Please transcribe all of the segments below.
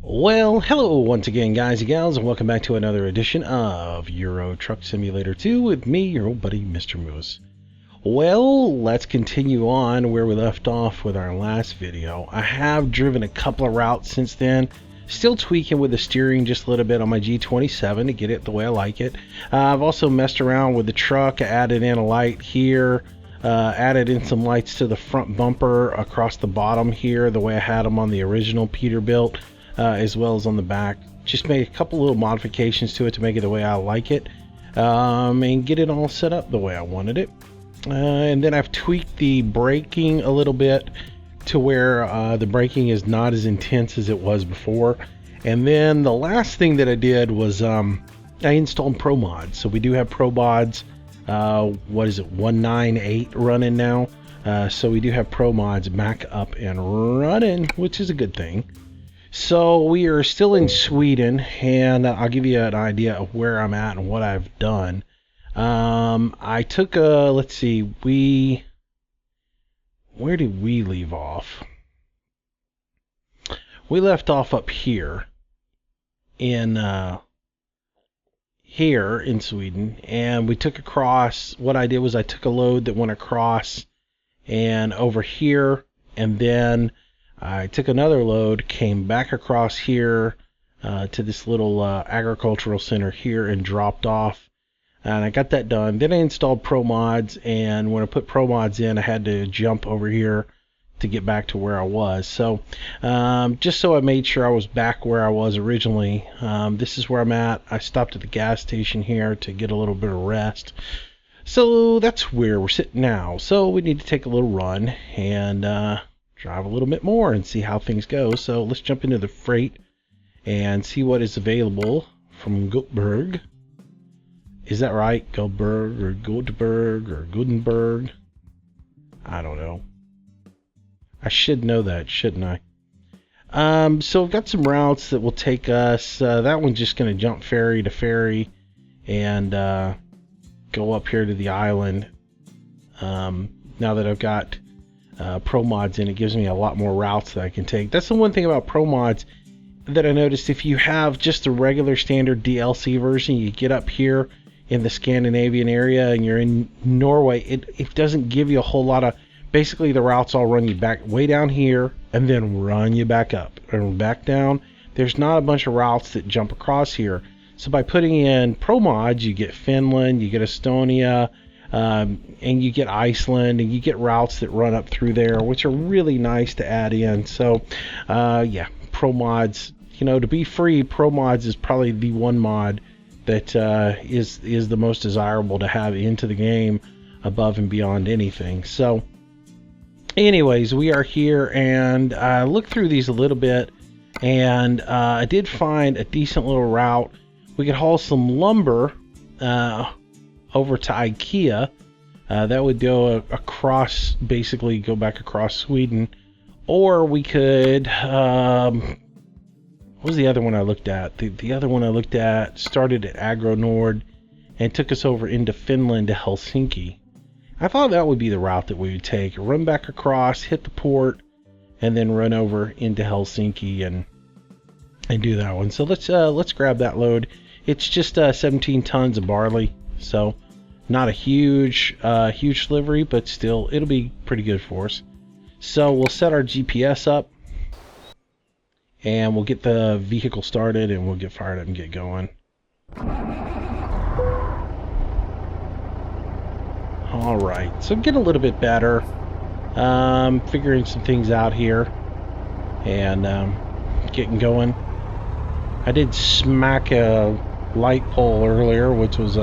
Well, hello once again, guys and gals, and welcome back to another edition of Euro Truck Simulator 2 with me, your old buddy, Mr. Moose. Well, let's continue on where we left off with our last video. I have driven a couple of routes since then, still tweaking with the steering just a little bit on my G27 to get it the way I like it. I've also messed around with the truck, added in a light here, added in some lights to the front bumper across the bottom here, the way I had them on the original Peterbilt. As well as on the back. Just made a couple little modifications to it to make it the way I like it, and get it all set up the way I wanted it. And then I've tweaked the braking a little bit to where the braking is not as intense as it was before. And then the last thing that I did was I installed Pro Mods. So we do have Pro Mods, what is it, 198 running now. So we do have Pro Mods back up and running, which is a good thing. So we are still in Sweden, and I'll give you an idea of where I'm at and what I've done. I took a, let's see, where did we leave off? We left off up here in Sweden, and we took across. What I did was I took a load that went across and over here, and then I took another load, came back across here to this little agricultural center here and dropped off. And I got that done. Then I installed Pro Mods, and when I put Pro Mods in, I had to jump over here to get back to where I was. So just so I made sure I was back where I was originally, this is where I'm at. I stopped at the gas station here to get a little bit of rest. So that's where we're sitting now. So we need to take a little run and drive a little bit more and see how things go. So let's jump into the freight and see what is available from Göteborg. Is that right? Göteborg or Göteborg or Gutenberg? I don't know. I should know that, shouldn't I? So I've got some routes that will take us. That one's just going to jump ferry to ferry and go up here to the island. Now that I've got Pro Mods in, it gives me a lot more routes that I can take. That's the one thing about Pro Mods that I noticed. If you have just the regular standard DLC version, you get up here in the Scandinavian area and you're in Norway, it doesn't give you a whole lot of, basically the routes all run you back way down here and then run you back up and back down. There's not a bunch of routes that jump across here. So by putting in Pro Mods, you get Finland, you get Estonia, and you get Iceland, and you get routes that run up through there, which are really nice to add in. So yeah, Pro Mods, you know, to be free, Pro Mods is probably the one mod that is the most desirable to have into the game above and beyond anything. So anyways, we are here, and I looked through these a little bit, and I did find a decent little route. We could haul some lumber over to IKEA. That would go across, basically go back across Sweden. Or we could, what was the other one I looked at? The other one I looked at started at Agro Nord and took us over into Finland to Helsinki. I thought that would be the route that we would take. Run back across, hit the port, and then run over into Helsinki and do that one. So let's grab that load. It's just 17 tons of barley, so not a huge delivery, but still it'll be pretty good for us. So we'll set our GPS up, and we'll get the vehicle started, and we'll get fired up and get going. All right, so getting a little bit better, figuring some things out here, and getting going. I did smack a light pole earlier, which was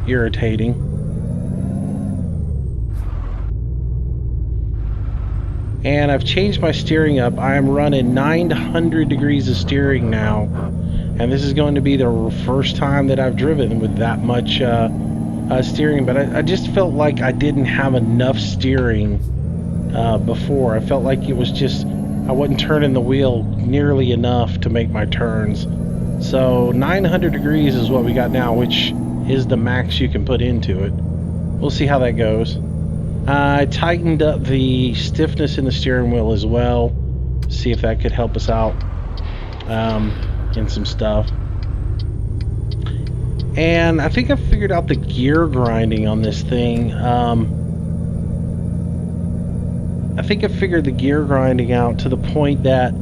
irritating. And I've changed my steering up. I am running 900 degrees of steering now, and this is going to be the first time that I've driven with that much steering. But I just felt like I didn't have enough steering before. I felt like it was just, I wasn't turning the wheel nearly enough to make my turns. So 900 degrees is what we got now, which is the max you can put into it. We'll see how that goes. I tightened up the stiffness in the steering wheel as well. see if that could help us out in some stuff. And I think I figured out the gear grinding on this thing. I think I figured the gear grinding out to the point that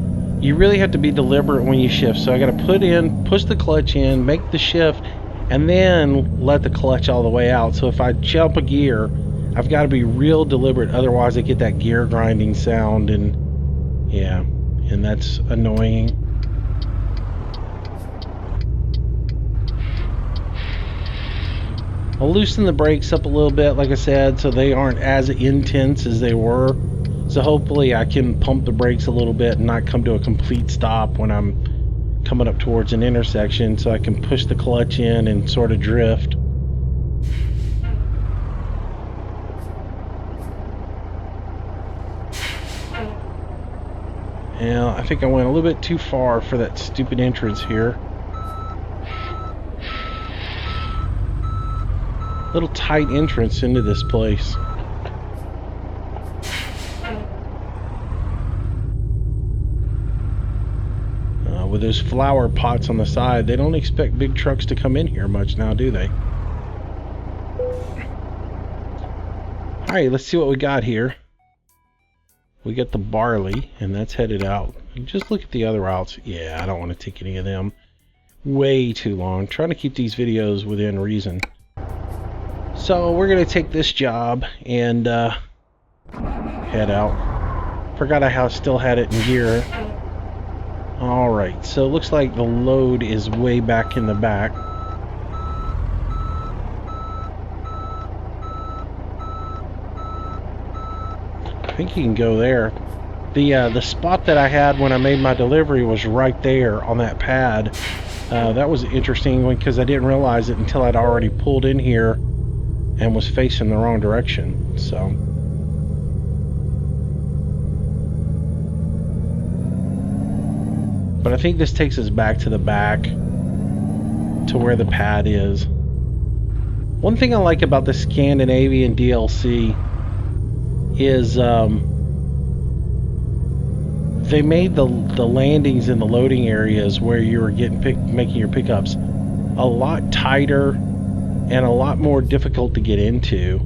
you really have to be deliberate when you shift. So I got to push the clutch in, make the shift, and then let the clutch all the way out. So if I jump a gear, I've got to be real deliberate. Otherwise I get that gear grinding sound, and yeah, and that's annoying. I'll loosen the brakes up a little bit, like I said, so they aren't as intense as they were. So hopefully I can pump the brakes a little bit and not come to a complete stop when I'm coming up towards an intersection, so I can push the clutch in and sort of drift. Yeah, I think I went a little bit too far for that stupid entrance here. Little tight entrance into this place. With those flower pots on the side, they don't expect big trucks to come in here much now, do they? Alright, let's see what we got here. We got the Barley, and that's headed out. Just look at the other routes. Yeah, I don't want to take any of them. Way too long. I'm trying to keep these videos within reason. So we're going to take this job and head out. Forgot I still had it in gear. Alright, so it looks like the load is way back in the back. I think you can go there. The spot that I had when I made my delivery was right there on that pad. That was interesting because I didn't realize it until I'd already pulled in here and was facing the wrong direction. So but I think this takes us back to the back to where the pad is. One thing I like about the Scandinavian DLC is they made the landings in the loading areas where you were making your pickups a lot tighter and a lot more difficult to get into.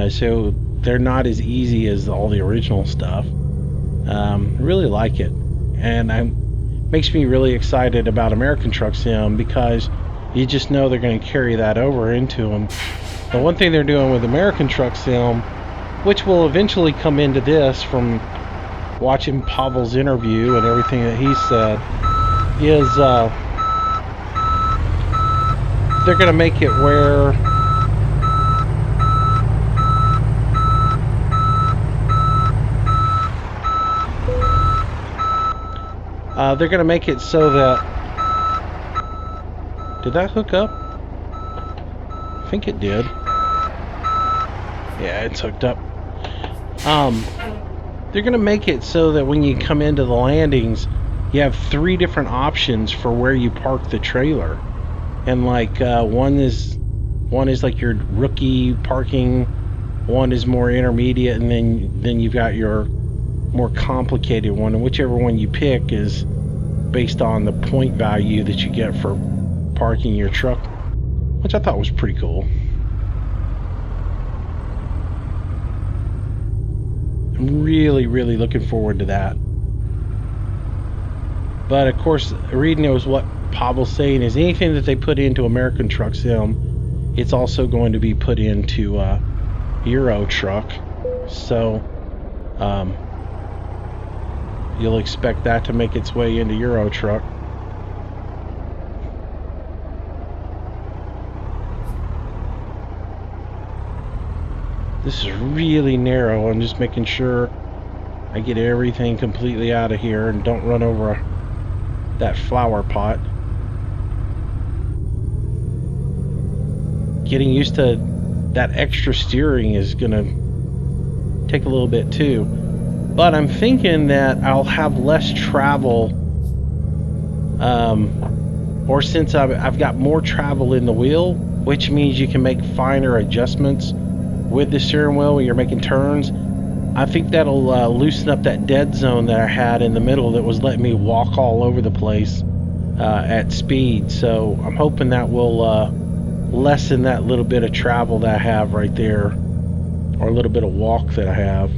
So they're not as easy as all the original stuff. Really like it, and makes me really excited about American Truck Sim because you just know they're going to carry that over into them. The one thing they're doing with American Truck Sim, which will eventually come into this from watching Pavel's interview and everything that he said, is they're going to make it where they're going to make it so that... Did that hook up? I think it did. Yeah, it's hooked up. They're going to make it so that when you come into the landings, you have 3 different options for where you park the trailer. And like one is like your rookie parking, one is more intermediate, and then you've got your more complicated one, and whichever one you pick is based on the point value that you get for parking your truck, which I thought was pretty cool. I'm really looking forward to that. But of course, reading knows what Pavel's saying is anything that they put into American Truck Sim, it's also going to be put into Euro Truck. So you'll expect that to make its way into Euro Truck. This is really narrow. I'm just making sure I get everything completely out of here and don't run over that flower pot. Getting used to that extra steering is gonna take a little bit too. But I'm thinking that I'll have less travel, or since I've got more travel in the wheel, which means you can make finer adjustments with the steering wheel when you're making turns, I think that'll loosen up that dead zone that I had in the middle that was letting me walk all over the place at speed. So I'm hoping that will lessen that little bit of travel that I have right there, or a little bit of walk that I have.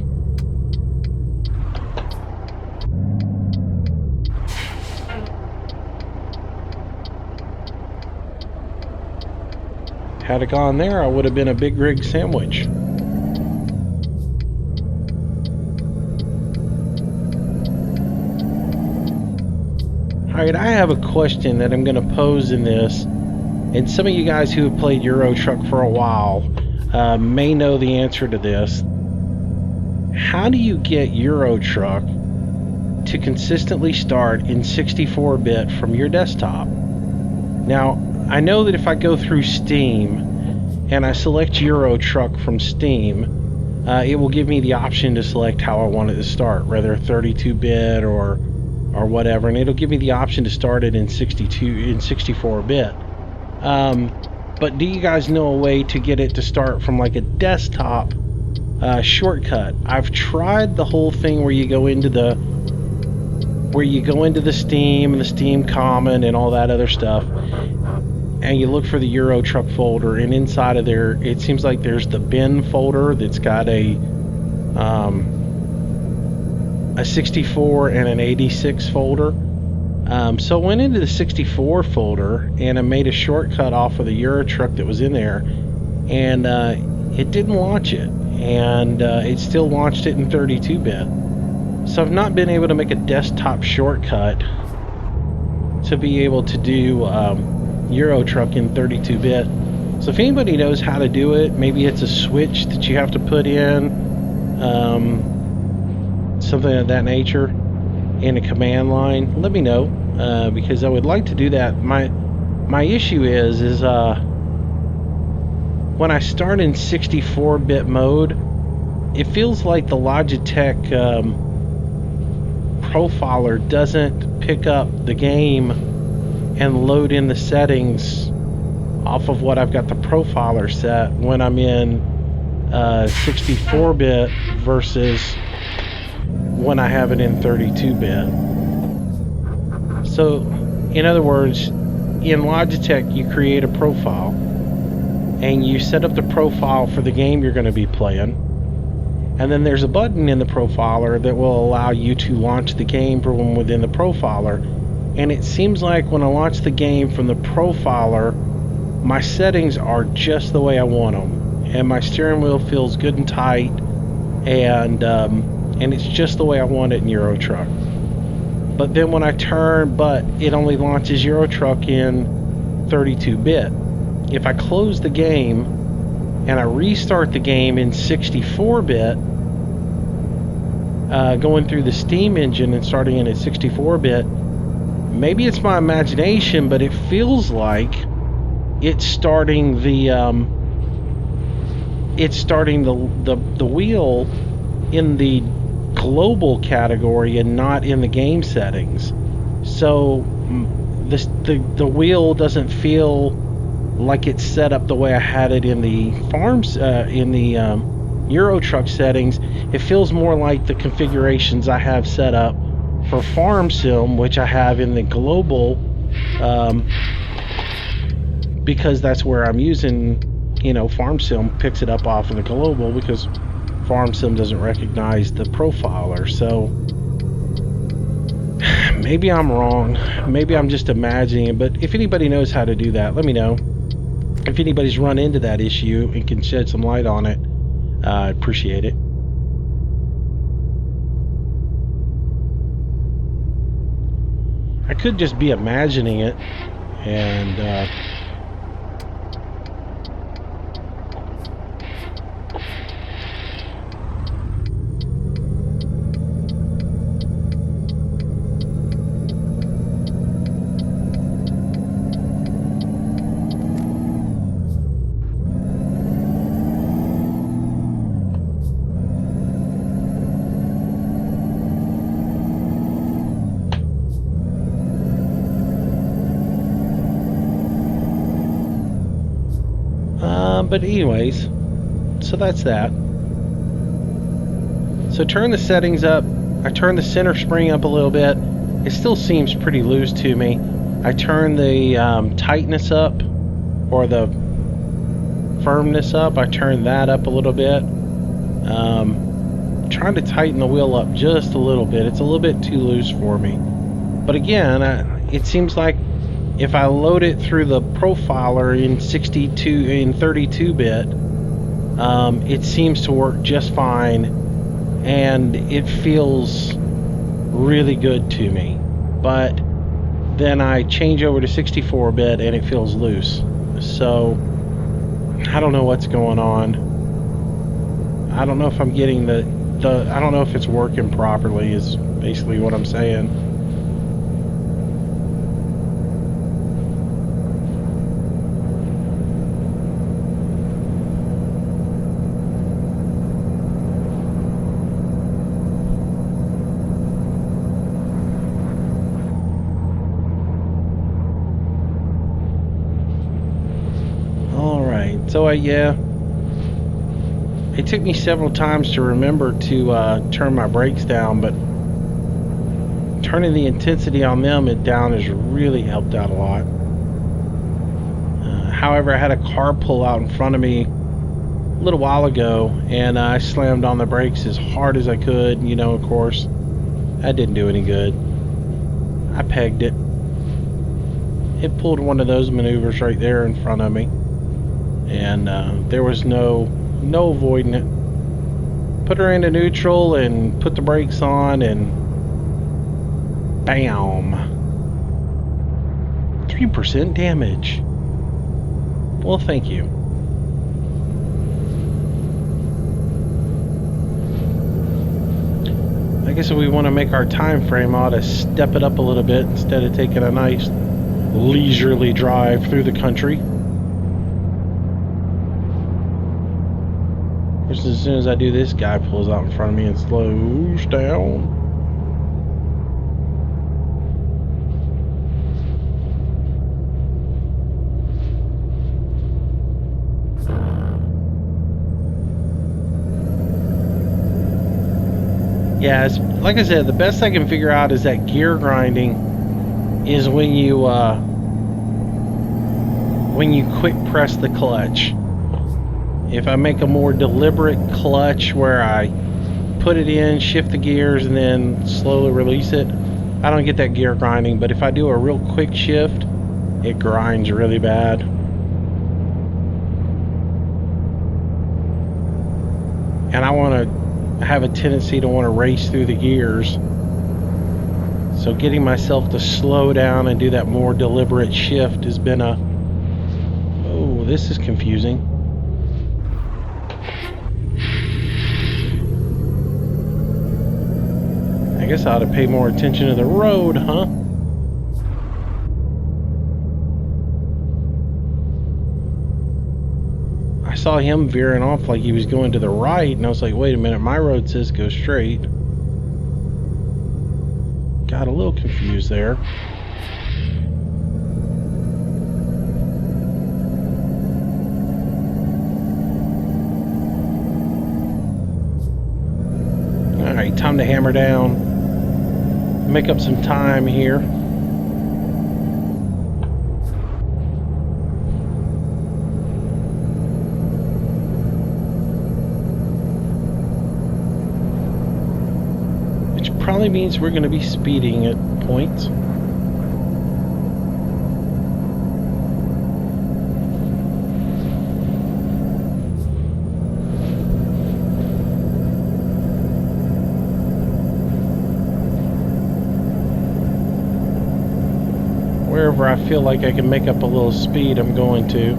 Had it gone there, I would have been a big rig sandwich. Alright, I have a question that I'm going to pose in this, and some of you guys who have played Euro Truck for a while may know the answer to this. How do you get Euro Truck to consistently start in 64-bit from your desktop? Now, I know that if I go through Steam and I select Euro Truck from Steam, it will give me the option to select how I want it to start, whether 32-bit or whatever, and it'll give me the option to start it in 64-bit. But do you guys know a way to get it to start from like a desktop shortcut? I've tried the whole thing where you go into the Steam and the Steam Common and all that other stuff, and you look for the Euro Truck folder, and inside of there it seems like there's the bin folder that's got a 64 and an 86 folder. So I went into the 64 folder and I made a shortcut off of the Euro Truck that was in there, and it didn't launch it, and it still launched it in 32-bit. So I've not been able to make a desktop shortcut to be able to do Euro Truck in 32-bit. So if anybody knows how to do it, maybe it's a switch that you have to put in, something of that nature, in a command line, let me know, because I would like to do that. My issue is when I start in 64-bit mode, it feels like the Logitech profiler doesn't pick up the game and load in the settings off of what I've got the profiler set when I'm in 64-bit versus when I have it in 32-bit. So, in other words, in Logitech you create a profile and you set up the profile for the game you're going to be playing, and then there's a button in the profiler that will allow you to launch the game from within the profiler. And it seems like when I launch the game from the profiler, my settings are just the way I want them, and my steering wheel feels good and tight, and it's just the way I want it in Euro Truck. But then when I it only launches Euro Truck in 32-bit. If I close the game and I restart the game in 64-bit, going through the Steam engine and starting in at 64-bit, maybe it's my imagination, but it feels like it's starting the wheel in the global category and not in the game settings. So the wheel doesn't feel like it's set up the way I had it in the Euro Truck settings. It feels more like the configurations I have set up for Farm Sim, which I have in the global, because that's where I'm using, Farm Sim picks it up off of the global because Farm Sim doesn't recognize the profiler. So maybe I'm wrong, maybe I'm just imagining it, but if anybody knows how to do that, let me know. If anybody's run into that issue and can shed some light on it, I'd appreciate it. I could just be imagining it, and but anyways, so that's that. So So turn the settings up. I turn the center spring up a little bit. It still seems pretty loose to me. I turn the tightness up, or the firmness up. I turn that up a little bit. Trying to tighten the wheel up just a little bit. It's a little bit too loose for me. But again, it seems like if I load it through the profiler in 32-bit, it seems to work just fine, and it feels really good to me. But then I change over to 64-bit and it feels loose. So I don't know what's going on. I don't know if I'm getting I don't know if it's working properly, is basically what I'm saying. So yeah, it took me several times to remember to turn my brakes down, but turning the intensity on them down has really helped out a lot. However, I had a car pull out in front of me a little while ago, and I slammed on the brakes as hard as I could. You know, of course, that didn't do any good. I pegged it. It pulled one of those maneuvers right there in front of me. And there was no avoiding it. Put her into neutral and put the brakes on, and bam! 3% damage. Well, thank you. I guess if we want to make our time frame, I ought to step it up a little bit instead of taking a nice leisurely drive through the country. Just as soon as I do, this guy pulls out in front of me and slows down. Yeah, like I said, the best I can figure out is that gear grinding is when you quick press the clutch. If I make a more deliberate clutch where I put it in, shift the gears, and then slowly release it, I don't get that gear grinding. But if I do a real quick shift, it grinds really bad. And I want to have a tendency to want to race through the gears. So getting myself to slow down and do that more deliberate shift has been oh, this is confusing. I guess I ought to pay more attention to the road, huh? I saw him veering off like he was going to the right, and I was like, wait a minute, my road says go straight. Got a little confused there. Alright, time to hammer down. Make up some time here. Which probably means we're going to be speeding at points. Wherever I feel like I can make up a little speed, I'm going to.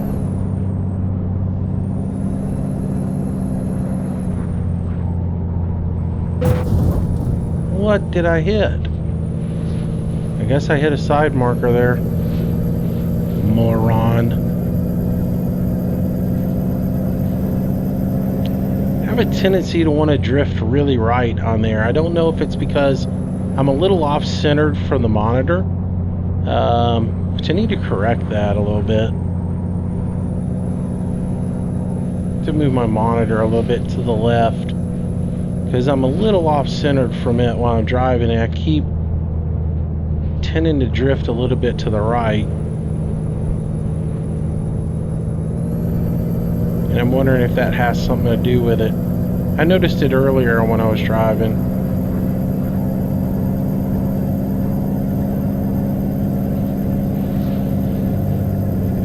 What did I hit? I guess I hit a side marker there. Moron. I have a tendency to want to drift really right on there. I don't know if it's because I'm a little off-centered from the monitor. Which I need to correct that a little bit. To move my monitor a little bit to the left, because I'm a little off-centered from it while I'm driving, and I keep tending to drift a little bit to the right. And I'm wondering if that has something to do with it. I noticed it earlier when I was driving.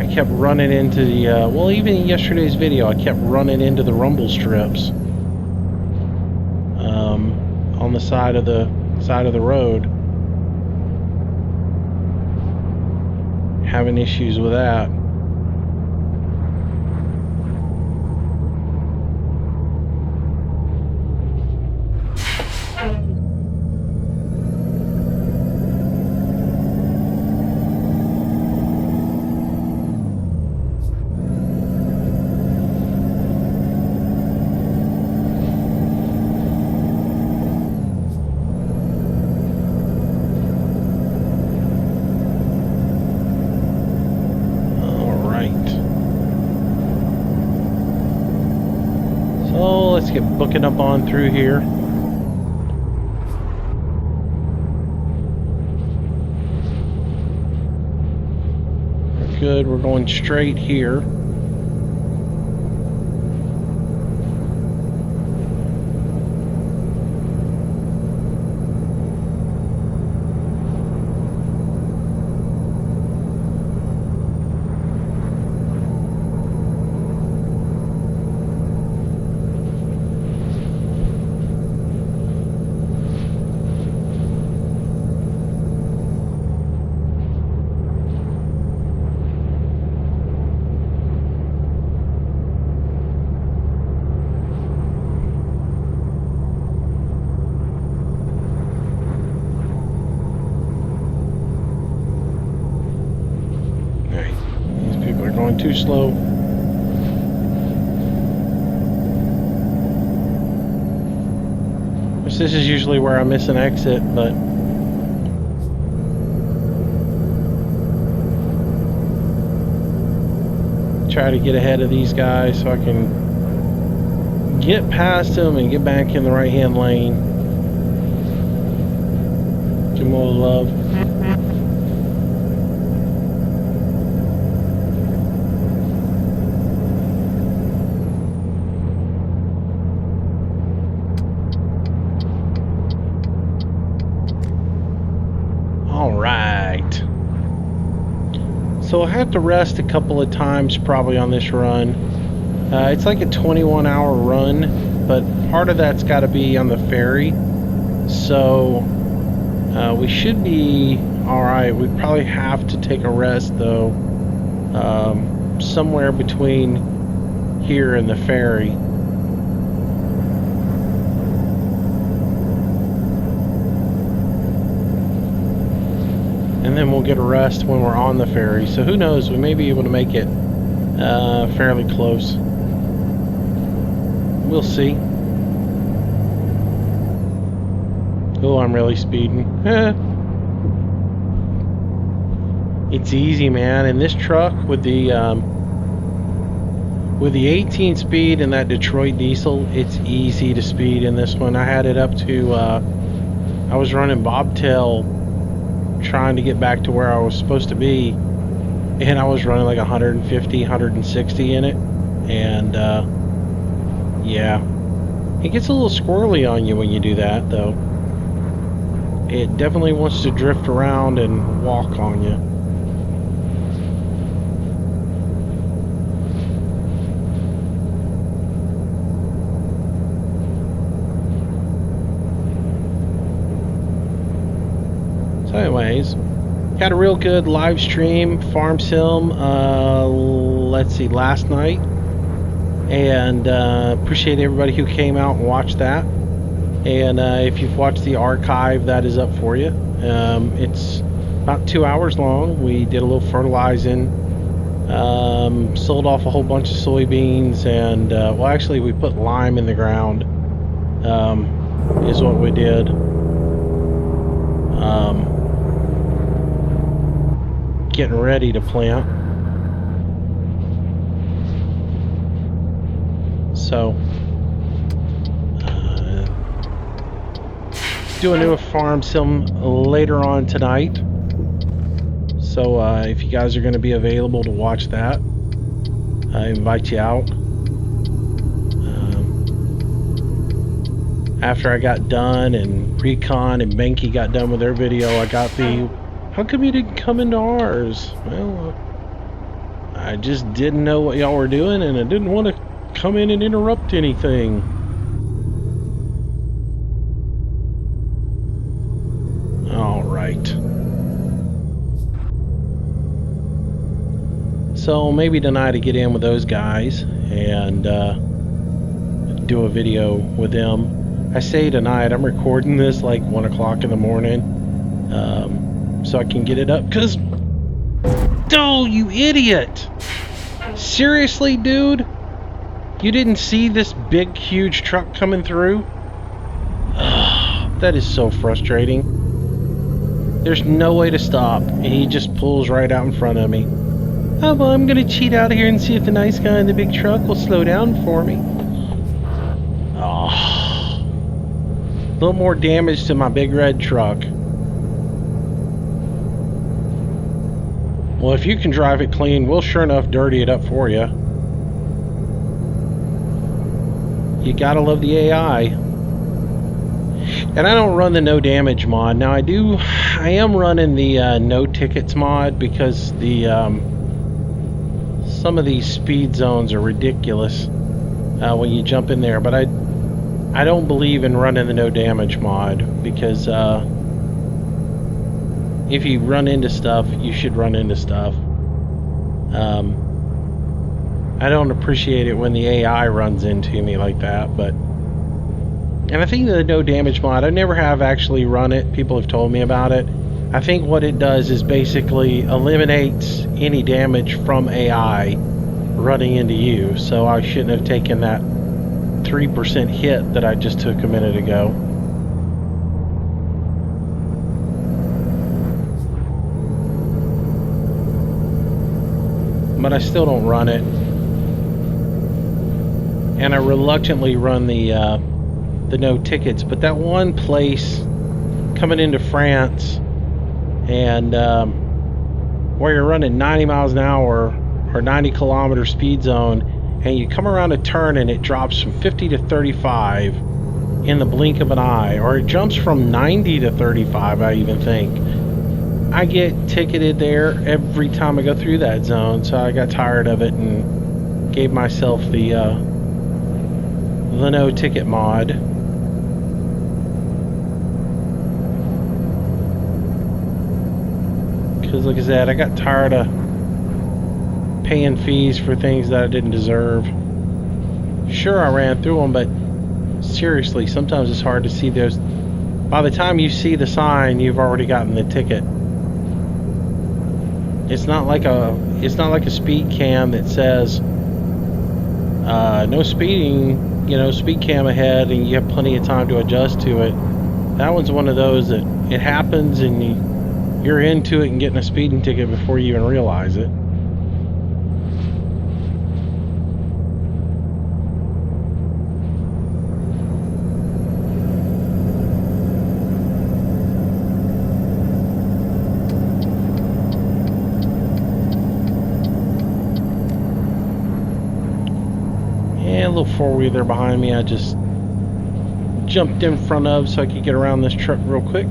I kept running into the, well, even in yesterday's video, I kept running into the rumble strips on the side of the road. Having issues with that. Let's get booking up on through here. We're good. We're going straight here. Too slow. This is usually where I miss an exit, but try to get ahead of these guys so I can get past them and get back in the right-hand lane. Give them a little love. So I have to rest a couple of times probably on this run. It's like a 21-hour run, but part of that's got to be on the ferry. So we should be all right. We probably have to take a rest though, somewhere between here and the ferry. And then we'll get a rest when we're on the ferry. So who knows, we may be able to make it fairly close. We'll see. Oh, I'm really speeding. It's easy, man. In this truck with the 18 speed and that Detroit diesel, it's easy to speed in this one. I had it up to, I was running bobtail trying to get back to where I was supposed to be, and I was running like 150, 160 in it, and yeah, it gets a little squirrely on you when you do that though. It definitely wants to drift around and walk on you. Anyways, got a real good live stream farm sim, let's see, last night, and appreciate everybody who came out and watched that. And if you've watched the archive, that is up for you. It's about 2 hours long. We did a little fertilizing, sold off a whole bunch of soybeans, and well, actually we put lime in the ground, is what we did. Getting ready to plant. So do a new farm sim later on tonight. So if you guys are going to be available to watch that, I invite you out. After I got done and Recon and Benke got done with their video, I got the, how come you didn't come into ours? Well, I just didn't know what y'all were doing, and I didn't want to come in and interrupt anything. All right. So maybe tonight I get in with those guys and do a video with them. I say tonight, I'm recording this like 1 o'clock in the morning, so I can get it up, because, oh, you idiot! Seriously, dude? You didn't see this big, huge truck coming through? That is so frustrating. There's no way to stop, and he just pulls right out in front of me. Oh, well, I'm gonna cheat out of here and see if the nice guy in the big truck will slow down for me. Oh. A little more damage to my big red truck. Well, if you can drive it clean, we'll sure enough dirty it up for you. You gotta love the AI. And I don't run the no damage mod. Now I am running the no tickets mod, because the some of these speed zones are ridiculous when you jump in there. But I don't believe in running the no damage mod, because if you run into stuff, you should run into stuff. I don't appreciate it when the AI runs into me like that, but... And I think the no damage mod, I never have actually run it. People have told me about it. I think what it does is basically eliminates any damage from AI running into you, so I shouldn't have taken that 3% hit that I just took a minute ago. But I still don't run it. And I reluctantly run the no tickets. But that one place coming into France, and where you're running 90 miles an hour or 90 kilometer speed zone, and you come around a turn and it drops from 50 to 35 in the blink of an eye, or it jumps from 90 to 35, I even think. I get ticketed there every time I go through that zone, so I got tired of it and gave myself the no ticket mod. Because like I said, I got tired of paying fees for things that I didn't deserve. Sure, I ran through them, but seriously, sometimes it's hard to see those. By the time you see the sign, you've already gotten the ticket. It's not like a speed cam that says no speeding, speed cam ahead, and you have plenty of time to adjust to it. That one's one of those that it happens and you're into it and getting a speeding ticket before you even realize it. A little four-wheeler behind me I just jumped in front of so I could get around this truck real quick.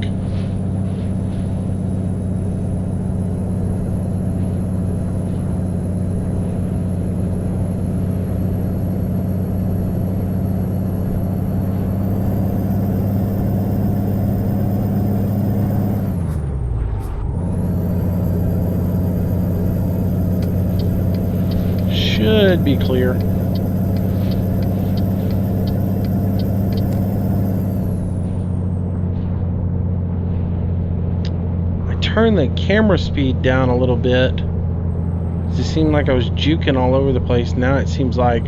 Should be clear. Turn the camera speed down a little bit. It seemed like I was juking all over the place. Now it seems like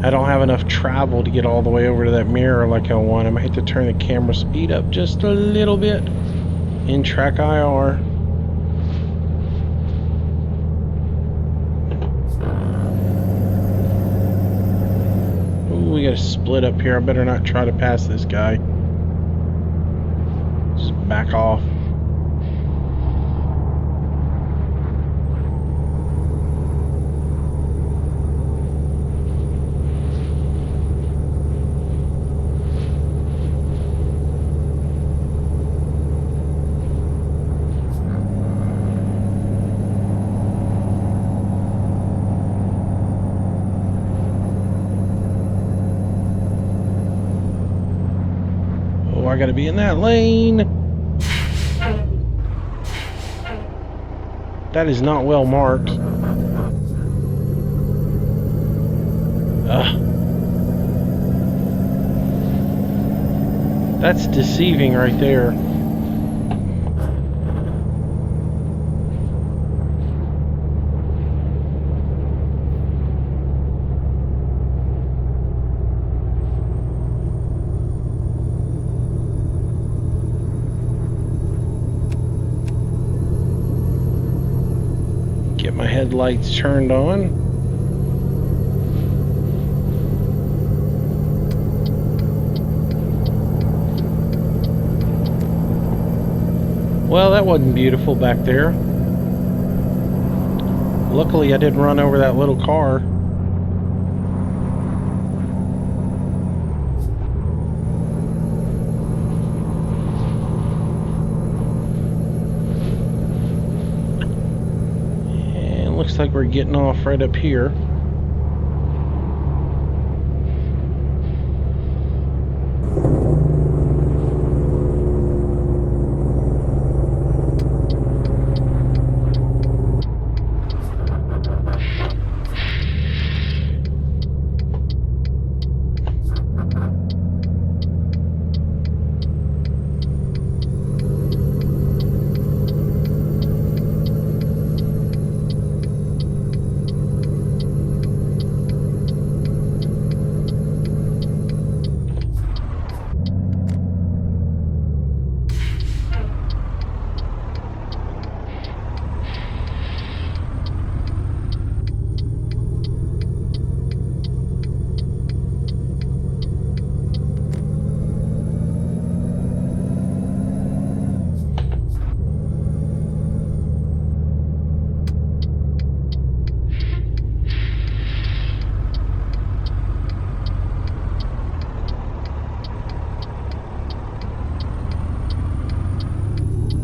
I don't have enough travel to get all the way over to that mirror like I want. I might have to turn the camera speed up just a little bit in track IR. Ooh, we got a split up here. I better not try to pass this guy. back off. I gotta be in that lane. That is not well marked. That's deceiving right there. Get my headlights turned on. Well, that wasn't beautiful back there. Luckily, I didn't run over that little car. Looks like we're getting off right up here.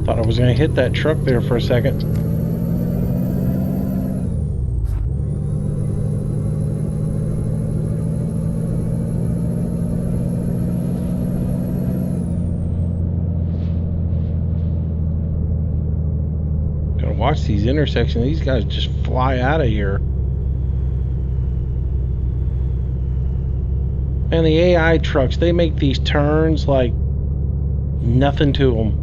Thought I was going to hit that truck there for a second. Gotta watch these intersections. These guys just fly out of here. And the AI trucks, they make these turns like nothing to them.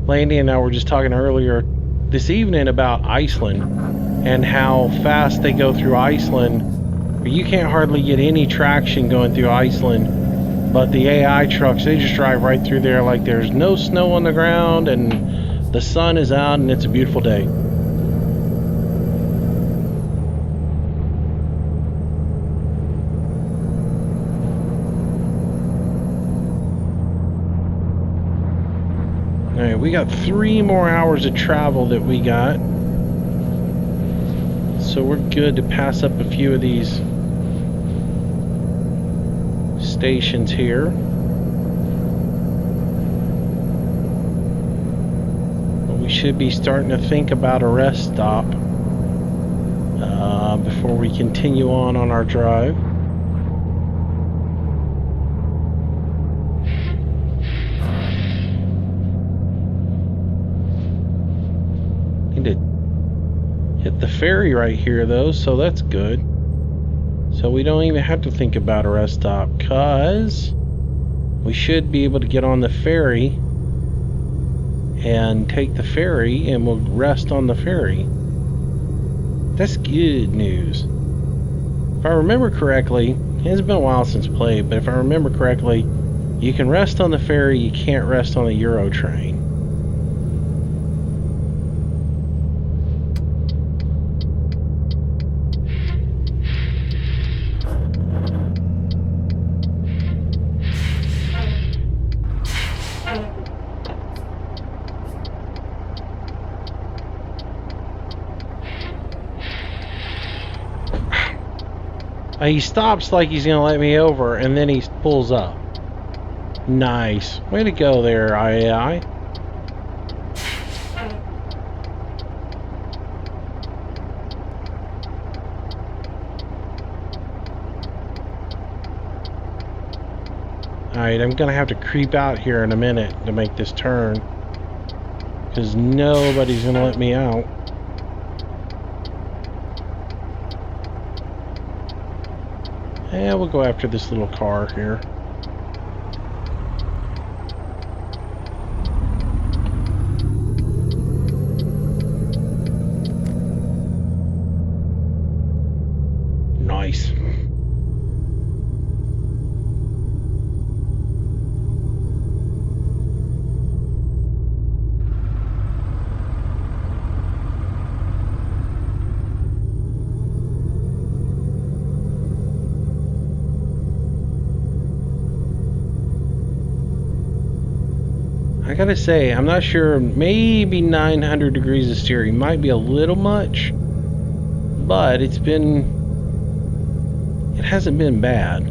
Landy and I were just talking earlier this evening about Iceland and how fast they go through Iceland. You can't hardly get any traction going through Iceland, but the AI trucks, they just drive right through there like there's no snow on the ground and the sun is out and it's a beautiful day. Alright, we got 3 more hours of travel that we got. So we're good to pass up a few of these stations here. But we should be starting to think about a rest stop before we continue on our drive. Hit the ferry right here though, so that's good. So we don't even have to think about a rest stop, cause we should be able to get on the ferry and take the ferry and we'll rest on the ferry. That's good news. If I remember correctly, it's been a while since played, but if I remember correctly, you can rest on the ferry, you can't rest on the Euro train. He stops like he's gonna let me over, and then he pulls up. Nice. Way to go there, AI. Alright, I'm gonna have to creep out here in a minute to make this turn, because nobody's gonna let me out. And we'll go after this little car here. Nice. I gotta say, I'm not sure, maybe 900 degrees of steering might be a little much, but it hasn't been bad.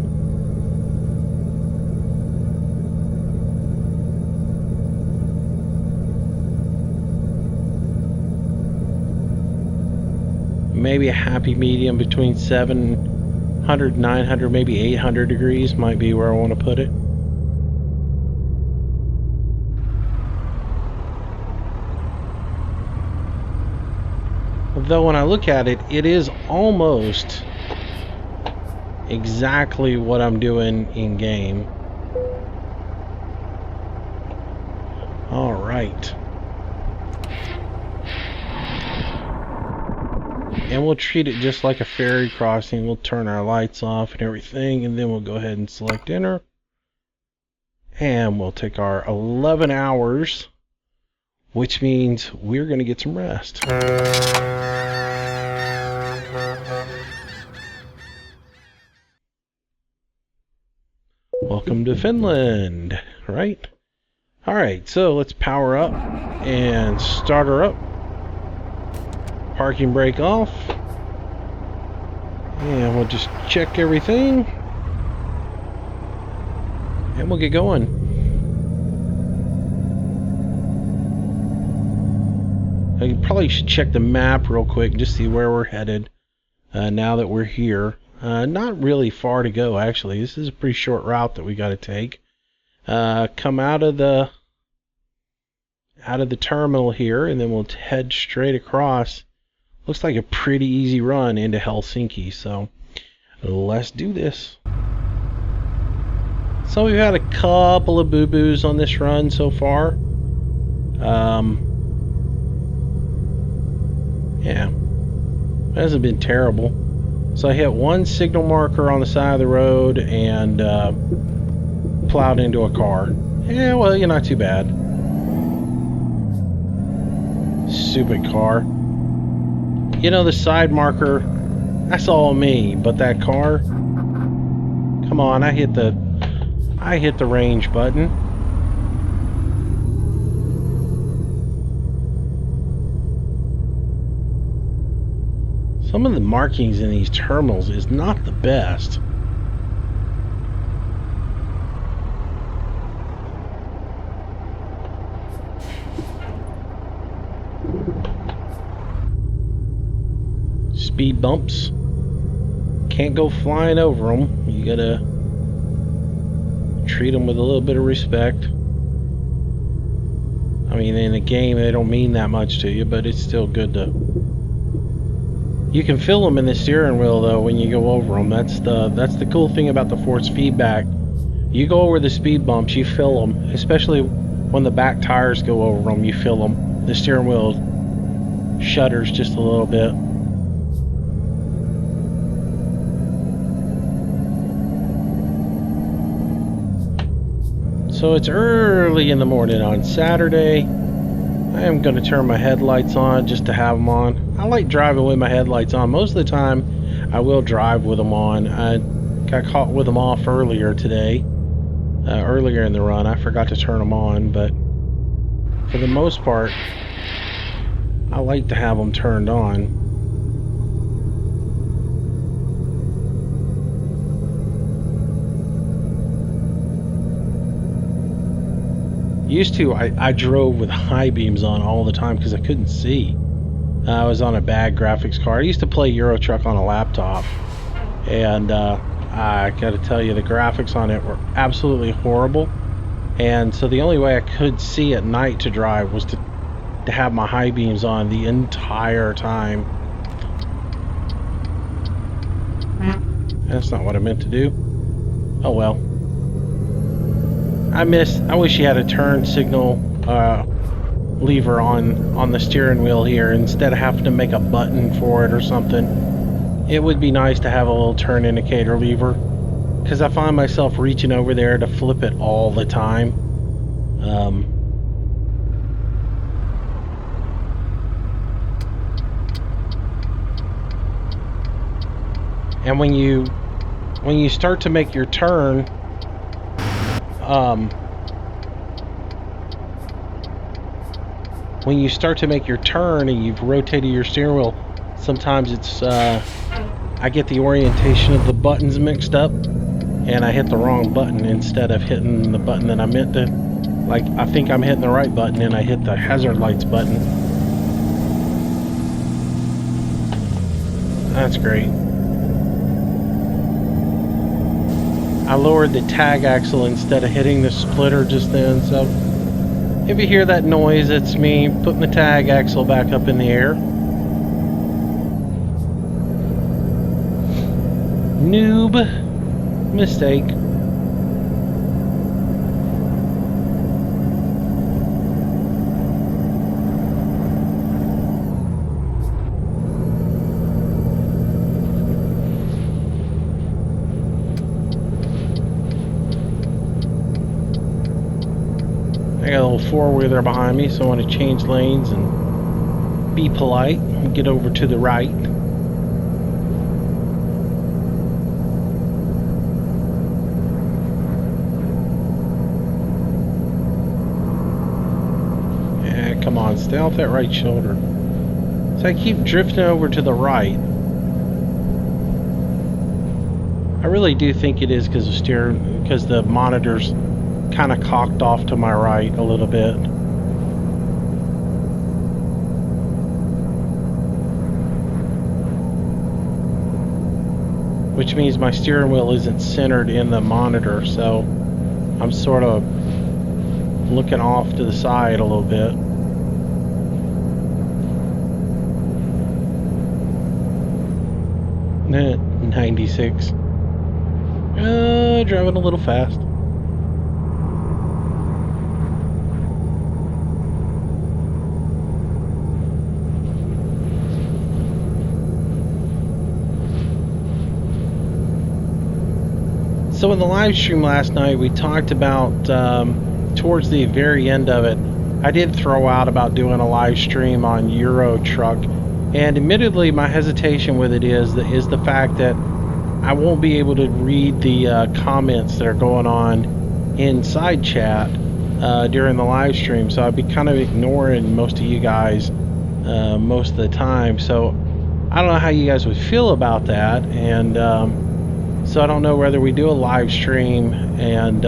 Maybe a happy medium between 700, 900, maybe 800 degrees might be where I want to put it. Though when I look at it, it is almost exactly what I'm doing in game. All right. And we'll treat it just like a ferry crossing. We'll turn our lights off and everything, and then we'll go ahead and select enter. And we'll take our 11 hours, which means we're going to get some rest. Welcome to Finland, right? Alright, so let's power up and start her up. Parking brake off. And we'll just check everything. And we'll get going. I probably should check the map real quick and just see where we're headed now that we're here. Not really far to go, actually. This is a pretty short route that we got to take. Come out of the terminal here, and then we'll head straight across. Looks like a pretty easy run into Helsinki, so let's do this. So we've had a couple of boo-boos on this run so far. Yeah, it hasn't been terrible. So I hit one signal marker on the side of the road and plowed into a car. Yeah, well, you're not too bad. Stupid car. You know, the side marker, that's all me, but that car, come on, I hit the range button. Some of the markings in these terminals is not the best. Speed bumps. Can't go flying over them. You gotta treat them with a little bit of respect. I mean, in a game they don't mean that much to you, but it's still good to... You can feel them in the steering wheel though when you go over them. That's the cool thing about the force feedback. You go over the speed bumps, you feel them, especially when the back tires go over them. You feel them. The steering wheel shudders just a little bit. So it's early in the morning on Saturday. I am going to turn my headlights on just to have them on. I like driving with my headlights on. Most of the time, I will drive with them on. I got caught with them off earlier today. Earlier in the run, I forgot to turn them on, but for the most part, I like to have them turned on. Used to, I drove with high beams on all the time because I couldn't see. I was on a bad graphics card. I used to play Euro Truck on a laptop, and I got to tell you, the graphics on it were absolutely horrible. And so the only way I could see at night to drive was to have my high beams on the entire time. That's not what I meant to do. Oh well. I wish you had a turn signal lever on the steering wheel here instead of having to make a button for it or something. It would be nice to have a little turn indicator lever, because I find myself reaching over there to flip it all the time. And when you start to make your turn, when you start to make your turn and you've rotated your steering wheel, sometimes it's I get the orientation of the buttons mixed up, and I hit the wrong button instead of hitting the button that I meant to. Like, I think I'm hitting the right button and I hit the hazard lights button. That's great. I lowered the tag axle instead of hitting the splitter just then, so if you hear that noise, it's me putting the tag axle back up in the air. Noob mistake. I got a little four-wheeler behind me, so I want to change lanes and be polite and get over to the right. Yeah, come on, stay off that right shoulder. So I keep drifting over to the right. I really do think it is because the monitor's kind of cocked off to my right a little bit. Which means my steering wheel isn't centered in the monitor, so I'm sort of looking off to the side a little bit. Nah, 96. Driving a little fast. So in the live stream last night, we talked about, towards the very end of it, I did throw out about doing a live stream on Euro Truck, and admittedly my hesitation with it is the fact that I won't be able to read the comments that are going on in side chat during the live stream, so I'd be kind of ignoring most of you guys most of the time. So I don't know how you guys would feel about that, and so I don't know whether we do a live stream and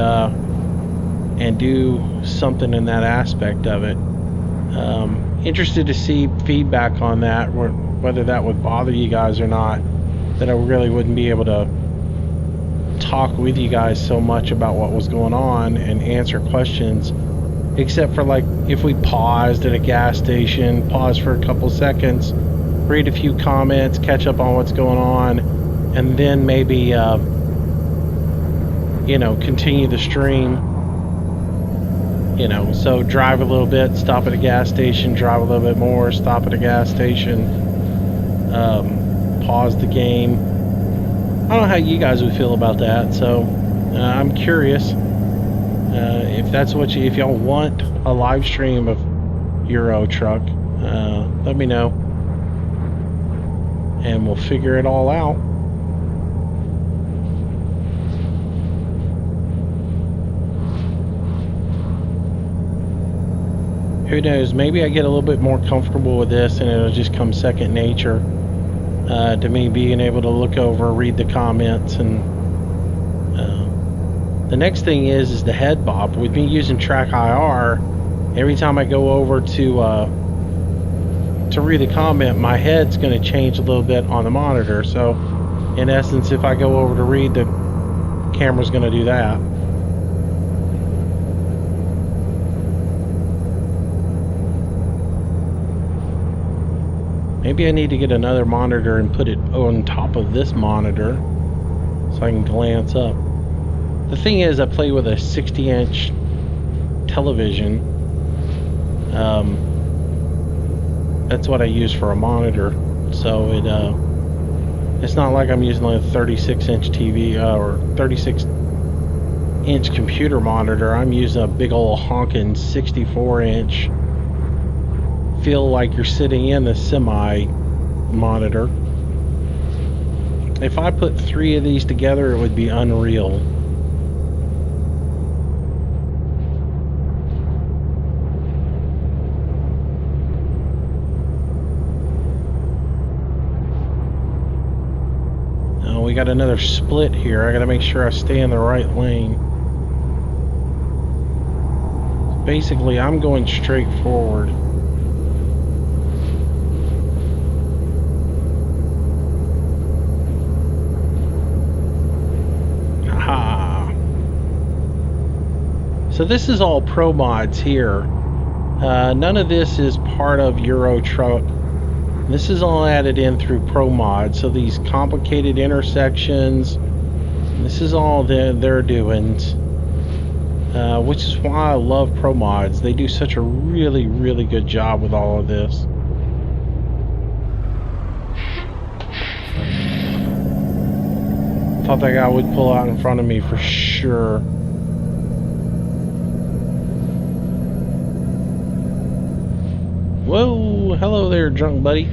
do something in that aspect of it. Interested to see feedback on that, whether that would bother you guys or not, that I really wouldn't be able to talk with you guys so much about what was going on and answer questions, except for like if we paused at a gas station, pause for a couple seconds, read a few comments, catch up on what's going on, and then maybe continue the stream. So drive a little bit, stop at a gas station, drive a little bit more, stop at a gas station, pause the game. I don't know how you guys would feel about that, so I'm curious if that's if y'all want a live stream of Euro Truck, let me know and we'll figure it all out. Who knows, maybe I get a little bit more comfortable with this and it'll just come second nature to me, being able to look over, read the comments, and The next thing is the head bob. With me using Track IR, every time I go over to read a comment, my head's going to change a little bit on the monitor. So, in essence, if I go over to read, the camera's going to do that. Maybe I need to get another monitor and put it on top of this monitor so I can glance up. The thing is, I play with a 60-inch television. That's what I use for a monitor. So it's not like I'm using like a 36-inch TV or 36-inch computer monitor. I'm using a big old honking 64-inch. Feel like you're sitting in a semi monitor. If I put 3 of these together, it would be unreal. Now we got another split here. I gotta make sure I stay in the right lane. Basically, I'm going straight forward. So this is all pro mods here. None of this is part of Euro Truck. This is all added in through pro mods. So these complicated intersections, this is all they're doing. Which is why I love pro mods. They do such a really, really good job with all of this. Thought that guy would pull out in front of me for sure. Whoa, hello there, drunk buddy.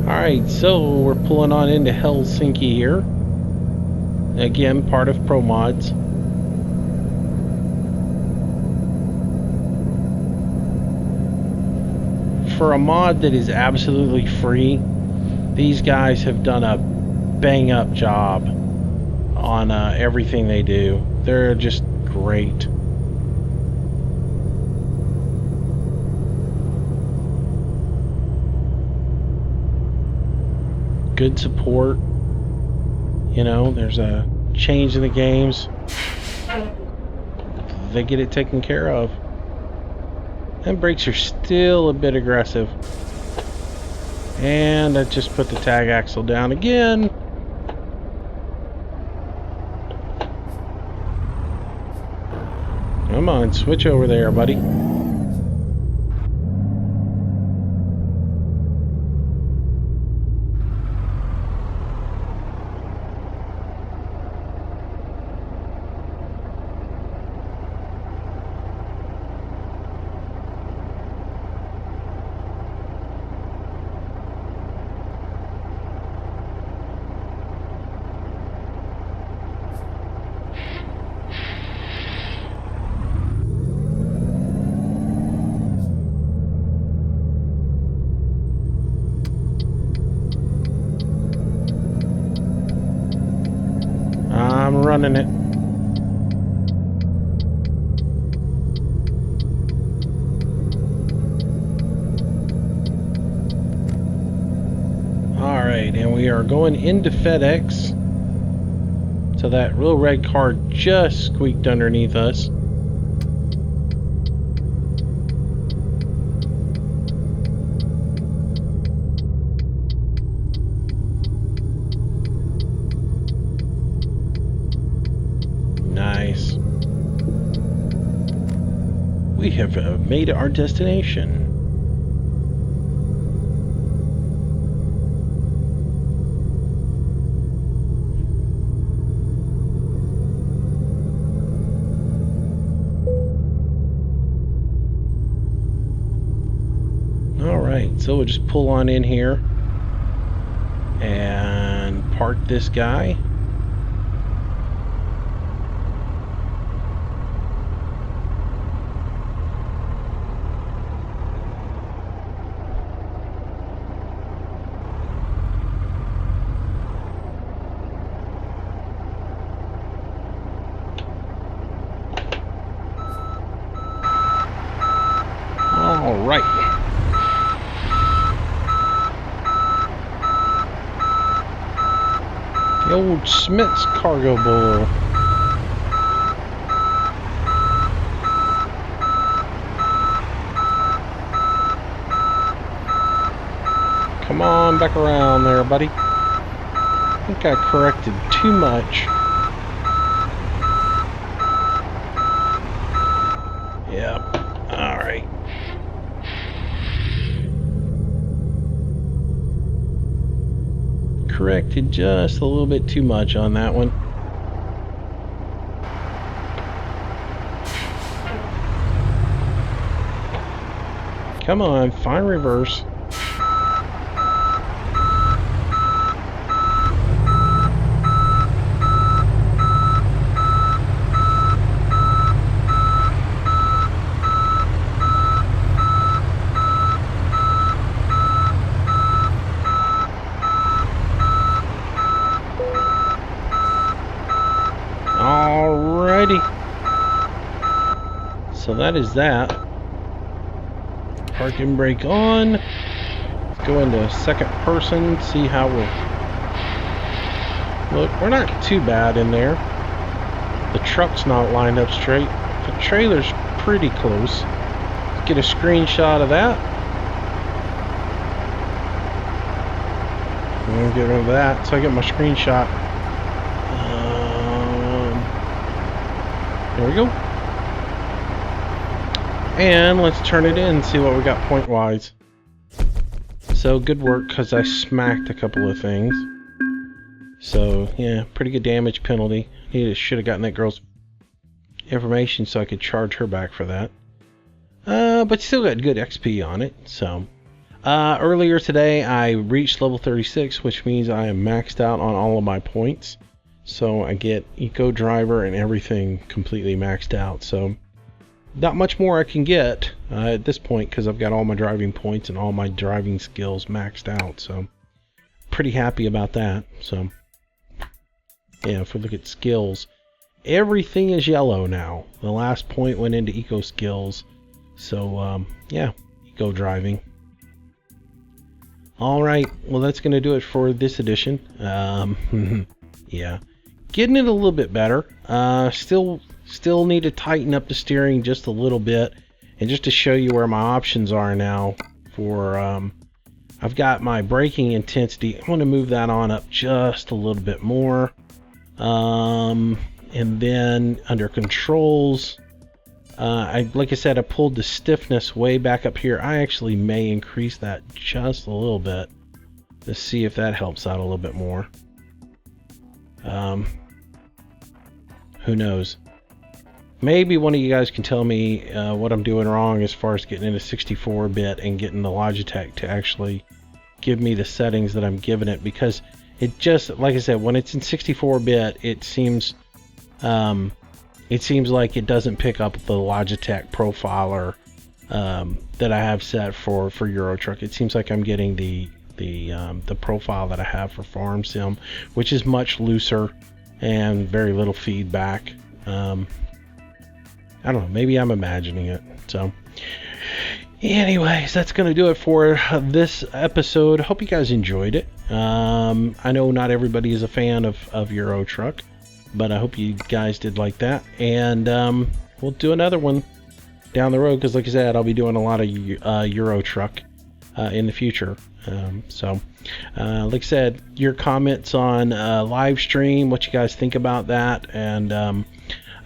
Alright, so we're pulling on into Helsinki here. Again, part of Pro Mods. For a mod that is absolutely free, these guys have done a bang-up job on everything they do. They're just great. Good support. You know, there's a change in the games. They get it taken care of. And brakes are still a bit aggressive. And I just put the tag axle down again. Come on, switch over there, buddy. I'm running it. Alright, and we are going into FedEx. So that little red car just squeaked underneath us. Nice. We have made our destination. Alright, so we'll just pull on in here and park this guy. old Smith's cargo bull. Come on back around there, buddy. I think I corrected too much. Yep. Alright. Corrected just a little bit too much on that one. Come on, find reverse. Alrighty. So that is that. Parking brake on. Let's go into second person, see how we're... Look, we're not too bad in there. The truck's not lined up straight. The trailer's pretty close. Let's get a screenshot of that. I'm gonna get rid of that so I get my screenshot. There we go. And let's turn it in and see what we got point wise. So good work, because I smacked a couple of things. So yeah, pretty good damage penalty. Should have gotten that girl's information so I could charge her back for that. But still got good XP on it. So earlier today I reached level 36, which means I am maxed out on all of my points. So I get Eco Driver and everything completely maxed out. So not much more I can get at this point, because I've got all my driving points and all my driving skills maxed out. So pretty happy about that. So yeah, if we look at skills, everything is yellow now. The last point went into Eco Skills. So yeah, Eco Driving. Alright, well that's going to do it for this edition. Yeah. Getting it a little bit better. Still need to tighten up the steering just a little bit, and just to show you where my options are now for I've got my braking intensity. I want to move that on up just a little bit more, and then under controls, like I said, I pulled the stiffness way back up here. I actually may increase that just a little bit to see if that helps out a little bit more. Who knows? Maybe one of you guys can tell me what I'm doing wrong as far as getting into 64-bit and getting the Logitech to actually give me the settings that I'm giving it, because it just, like I said, when it's in 64-bit, it seems like it doesn't pick up the Logitech profiler that I have set for Euro Truck. It seems like I'm getting the profile that I have for Farm Sim, which is much looser and very little feedback. I don't know, maybe I'm imagining it. So anyways, that's gonna do it for this episode. Hope you guys enjoyed it. I know not everybody is a fan of Euro Truck, but I hope you guys did like that, and we'll do another one down the road, because like I said, I'll be doing a lot of Euro Truck in the future. Like I said, your comments on live stream, what you guys think about that, and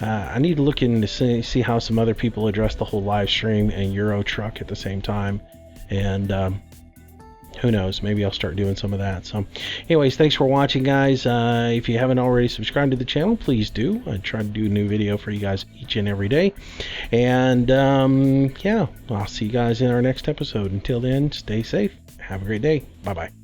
I need to look into see how some other people address the whole live stream and Euro Truck at the same time, and who knows, maybe I'll start doing some of that. So anyways, thanks for watching, guys. If you haven't already subscribed to the channel, please do. I try to do a new video for you guys each and every day, and yeah, I'll see you guys in our next episode. Until then, stay safe, have a great day, bye bye.